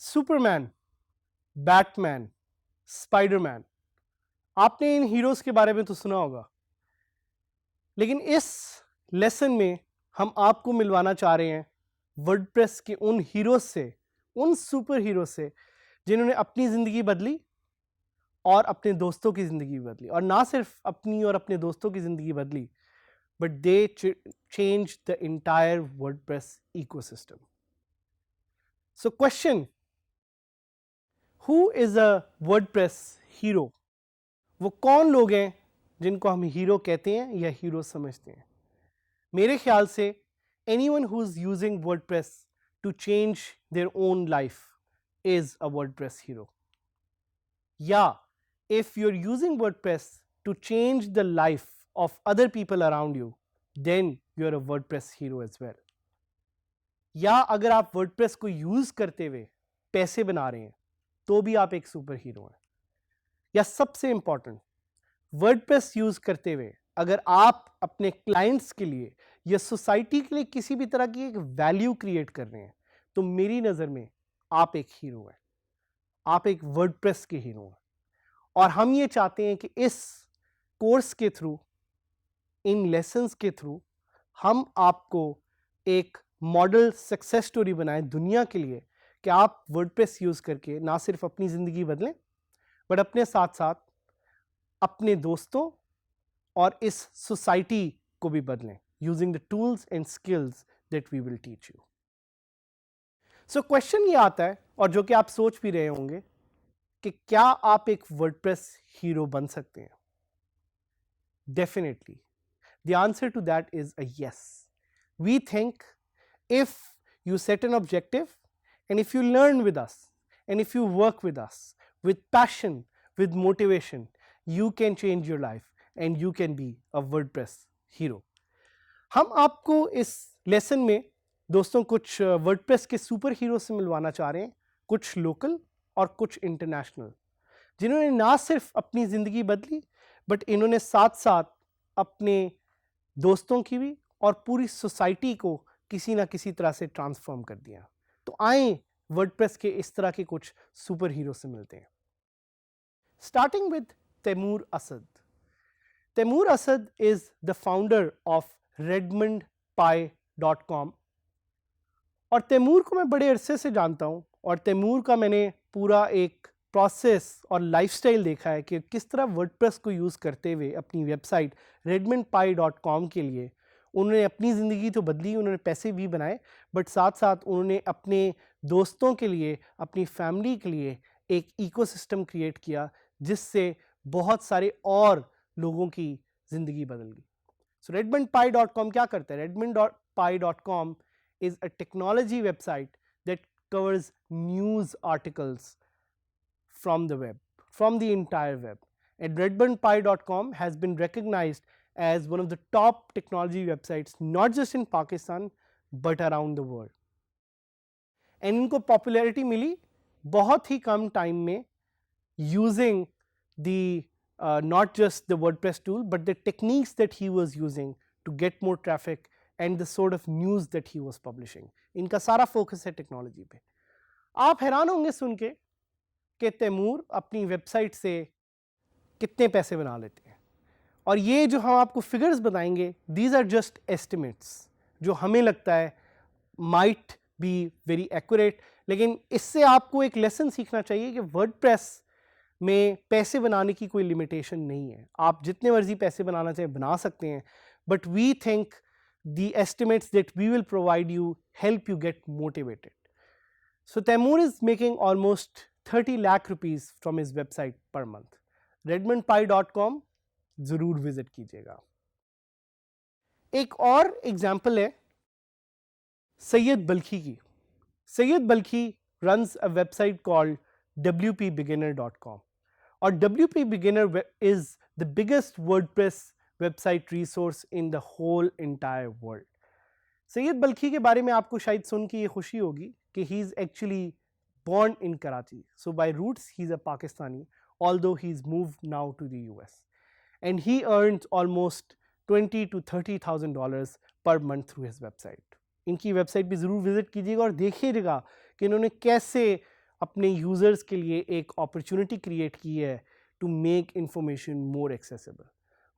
Superman, Batman, Spiderman, आपने इन heroes के बारे में तो सुना होगा, लेकिन इस लेसन में हम आपको मिलवाना चाह रहे हैं वर्डप्रेस के उन हीरोज से, उन सुपर हीरो से जिन्होंने अपनी जिंदगी बदली और अपने दोस्तों की जिंदगी बदली, और ना सिर्फ अपनी और अपने दोस्तों की जिंदगी बदली, but they changed the entire WordPress ecosystem. So question, who is a WordPress hero? वो कौन लोग हैं जिनको हम हीरो कहते हैं या हीरो समझते हैं? मेरे ख्याल से anyone who is using WordPress to change their own life is a WordPress hero. या if you're using WordPress to change the life of other people around you, then you're a WordPress hero as well. या अगर आप WordPress को use करते हुए पैसे बना रहे हैं तो भी आप एक सुपर हीरो हैं. या सबसे इंपॉर्टेंट, WordPress यूज करते हुए अगर आप अपने क्लाइंट्स के लिए या सोसाइटी के लिए किसी भी तरह की एक वैल्यू क्रिएट कर रहे हैं तो मेरी नज़र में आप एक हीरो हैं, आप एक WordPress के हीरो हैं. और हम ये चाहते हैं कि इस कोर्स के थ्रू, इन लेसन्स के थ्रू, हम आपको एक मॉडल सक्सेस स्टोरी बनाएं दुनिया के लिए कि आप वर्डप्रेस यूज करके ना सिर्फ अपनी जिंदगी बदलें बट अपने साथ साथ अपने दोस्तों और इस सोसाइटी को भी बदलें using the tools and skills that we will teach you. So question ये आता है, और जो कि आप सोच भी रहे होंगे, कि क्या आप एक वर्डप्रेस हीरो बन सकते हैं? Definitely. The answer to that is a yes. We think if you set an objective and if you learn with us and if you work with us with passion, with motivation, you can change your life and you can be a WordPress hero. हम आपको इस lesson में दोस्तों कुछ WordPress के super hero से मिलवाना चाह रहे हैं, कुछ लोकल और कुछ इंटरनेशनल, जिन्होंने ना सिर्फ अपनी ज़िंदगी बदली बट इन्होंने साथ साथ अपने दोस्तों की भी और पूरी सोसाइटी को किसी ना किसी तरह से ट्रांसफॉर्म कर दिया. तो आए वर्डप्रेस के इस तरह के कुछ सुपर हीरो से मिलते हैं. Starting with Taimur Asad. Taimur Asad is the founder of redmondpie.com. और तैमूर को मैं बड़े अरसे से जानता हूं और तैमूर का मैंने पूरा एक प्रोसेस और लाइफस्टाइल देखा है कि किस तरह वर्डप्रेस को यूज़ करते हुए अपनी वेबसाइट redmondpie.com के लिए उन्होंने अपनी ज़िंदगी तो बदली, उन्होंने पैसे भी बनाए, बट साथ साथ उन्होंने अपने दोस्तों के लिए, अपनी फैमिली के लिए एक इकोसिस्टम क्रिएट किया जिससे बहुत सारे और लोगों की ज़िंदगी बदल गई. सो redmondpie.com क्या करता है? redmondpie.com is a technology website that covers news articles from the web, from the entire web. And redmondpie.com has been recognized as one of the top technology websites not just in Pakistan but around the world. And इनको popularity मिली बहुत ही कम time में using the not just the WordPress tool but the techniques that he was using to get more traffic and the sort of news that he was publishing. इनका सारा focus है technology पे. आप हैरान होंगे सुन के कि तैमूर अपनी वेबसाइट से कितने पैसे बना लेते हैं, और ये जो हम आपको फिगर्स बताएंगे दीज आर जस्ट एस्टिमेट्स जो हमें लगता है माइट बी वेरी एक्यूरेट, लेकिन इससे आपको एक लेसन सीखना चाहिए कि वर्डप्रेस में पैसे बनाने की कोई लिमिटेशन नहीं है. आप जितने मर्जी पैसे बनाना चाहें बना सकते हैं, but we think the estimates that we will provide you help you get motivated. So Taimur is making almost 30 lakh rupees from his website per month. redmondpie.com जरूर विजिट कीजिएगा. एक और एग्जाम्पल है सैयद बल्खी की. Syed Balkhi runs a website called wpbeginner.com, और WP Beginner is the biggest WordPress website resource in the whole entire world. Syed Balkhi के बारे में आपको शायद सुन के ये खुशी होगी कि he is actually born in Karachi. So by roots he is a Pakistani, although he is moved now to the US. And he earns almost $20,000 to $30,000 per month through his website. इनकी website भी ज़रूर visit कीजिएगा और देखिएगा कि इन्होंने कैसे अपने यूज़र्स के लिए एक अपॉर्चुनिटी क्रिएट की है to make information more accessible.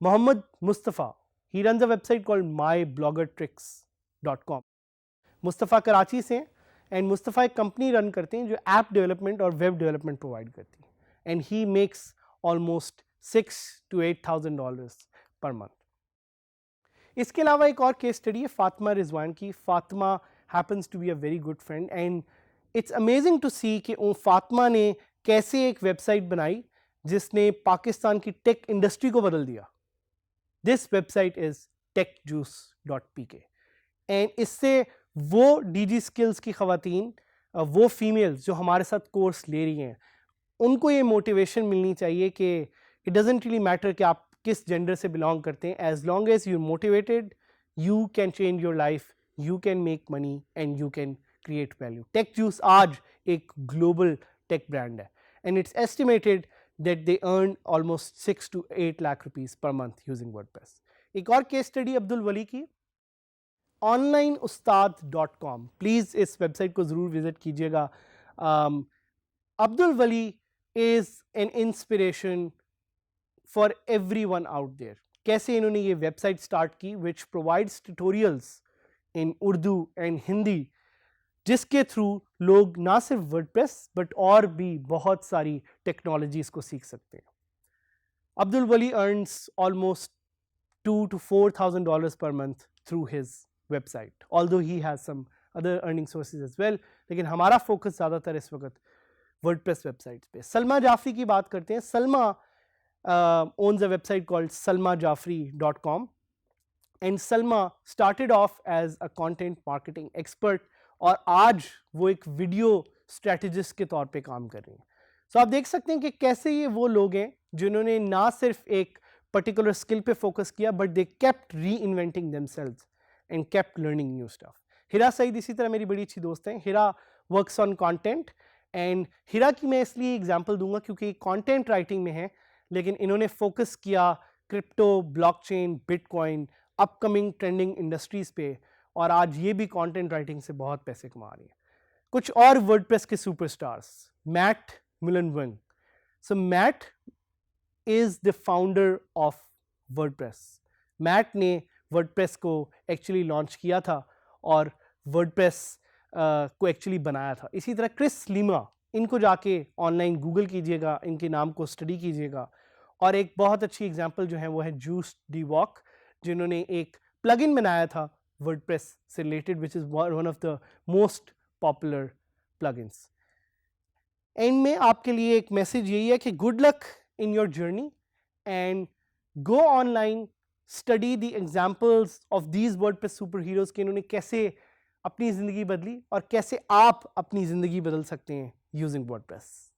Mohammad Mustafa, he runs a website called mybloggertricks.com। Mustafa Karachi से हैं एंड मुस्तफ़ा एक कंपनी रन करते हैं जो ऐप डेवलपमेंट और वेब डेवलपमेंट प्रोवाइड करती है and he makes almost $6,000 to $8,000 per month. इसके अलावा एक और केस स्टडी है फातिमा रिजवान की। Fatima happens to be a very good friend and it's amazing to see कि फातिमा ने कैसे एक वेबसाइट बनाई जिसने पाकिस्तान की टेक इंडस्ट्री को बदल दिया। This website is techjuice.pk and इससे वो DG स्किल्स की खवातीन, वो फीमेल्स जो हमारे साथ कोर्स ले रही हैं, उनको ये मोटिवेशन मिलनी चाहिए कि इट डजेंट रियली मैटर कि आप किस जेंडर से बिलोंग करते हैं, as long as you motivated you can change your life, you can make money and you can create value. Tech Juice आज एक ग्लोबल टेक ब्रांड है and it's estimated that they earn almost 6 to 8 lakh rupees per month using WordPress. एक और case study Abdul वली की, onlineustad.com, please इस website को ज़रूर visit कीजिएगा। Abdul Wali is an inspiration for everyone out there. कैसे इन्होंने ये वेबसाइट स्टार्ट की which provides tutorials in Urdu and Hindi, जिसके थ्रू लोग ना सिर्फ वर्डप्रेस बट और भी बहुत सारी टेक्नोलॉजीज को सीख सकते हैं। अब्दुल वली earns almost $2,000 to $4,000 per month through his website, although he has some other earning sources as well, लेकिन हमारा फोकस ज़्यादातर इस वक्त वर्डप्रेस वेबसाइट्स पे। सलमा जाफरी की बात करते हैं। Salma owns a website called salmajafri.com and Salma started off as a content marketing expert और आज वो एक वीडियो स्ट्रेटजिस्ट के तौर पे काम कर रही हैं। सो आप देख सकते हैं कि कैसे ये वो लोग हैं जिन्होंने ना सिर्फ एक पर्टिकुलर स्किल पे फोकस किया but they kept reinventing themselves and kept learning new stuff. Hira Saeed इसी तरह मेरी बड़ी अच्छी दोस्त हैं। Hira works on content and Hira की मैं इसलिए एग्जांपल दूंगा क्योंकि कंटेंट राइटिंग में है, लेकिन इन्होंने फोकस किया crypto, blockchain, bitcoin, upcoming trending industries पे और आज ये भी कंटेंट राइटिंग से बहुत पैसे कमा रही है। कुछ और वर्डप्रेस के superstars, Matt Mullenweg. So Matt is the founder of WordPress. Matt ने वर्डप्रेस को एक्चुअली लॉन्च किया था और वर्डप्रेस को एक्चुअली बनाया था। इसी तरह क्रिस लीमा, इनको जाके ऑनलाइन गूगल कीजिएगा, इनके नाम को स्टडी कीजिएगा। और एक बहुत अच्छी एग्जांपल जो है वो है जूस डी वॉक, जिन्होंने एक प्लगइन बनाया था वर्डप्रेस से related which is one of the most popular plugins. And में आपके लिए एक मैसेज यही है कि good luck in your journey and go online, study the examples of these WordPress super heroes कि इन्होंने कैसे अपनी ज़िंदगी बदली और कैसे आप अपनी ज़िंदगी बदल सकते हैं यूजिंग वर्डप्रेस।